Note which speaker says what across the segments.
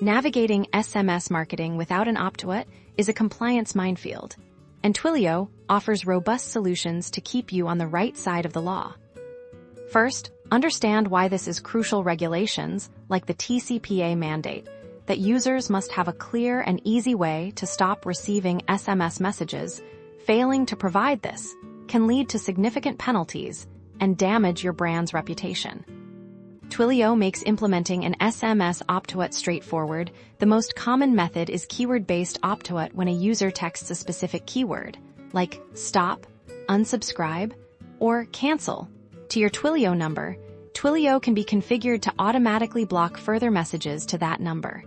Speaker 1: Navigating SMS marketing without an opt-out is a compliance minefield, and Twilio offers robust solutions to keep you on the right side of the law. First, understand why this is crucial. Regulations, like the TCPA mandate, that users must have a clear and easy way to stop receiving SMS messages. Failing to provide this can lead to significant penalties and damage your brand's reputation. Twilio makes implementing an SMS opt-out straightforward. The most common method is keyword-based opt-out when a user texts a specific keyword, like stop, unsubscribe, or cancel, to your Twilio number. Twilio can be configured to automatically block further messages to that number.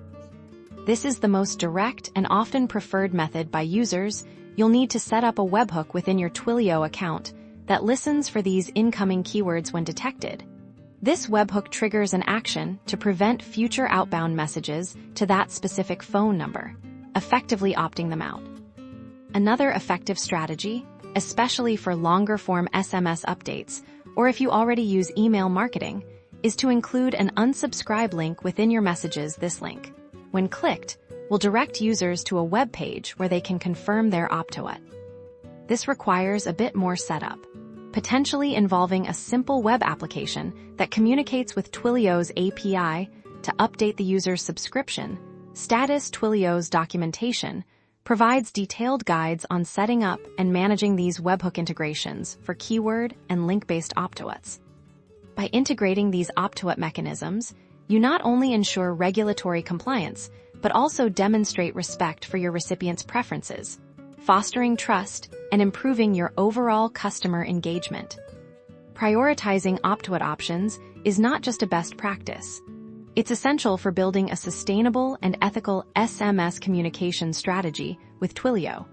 Speaker 1: This is the most direct and often preferred method by users. You'll need to set up a webhook within your Twilio account that listens for these incoming keywords when detected. This webhook triggers an action to prevent future outbound messages to that specific phone number, effectively opting them out. Another effective strategy, especially for longer-form SMS updates, or if you already use email marketing, is to include an unsubscribe link within your messages. This link, when clicked, will direct users to a web page where they can confirm their opt-out. This requires a bit more setup, potentially involving a simple web application that communicates with Twilio's API to update the user's subscription status. Twilio's documentation provides detailed guides on setting up and managing these webhook integrations for keyword and link-based opt-outs. By integrating these opt-out mechanisms, you not only ensure regulatory compliance, but also demonstrate respect for your recipient's preferences, fostering trust and improving your overall customer engagement. Prioritizing opt-out options is not just a best practice. It's essential for building a sustainable and ethical SMS communication strategy with Twilio.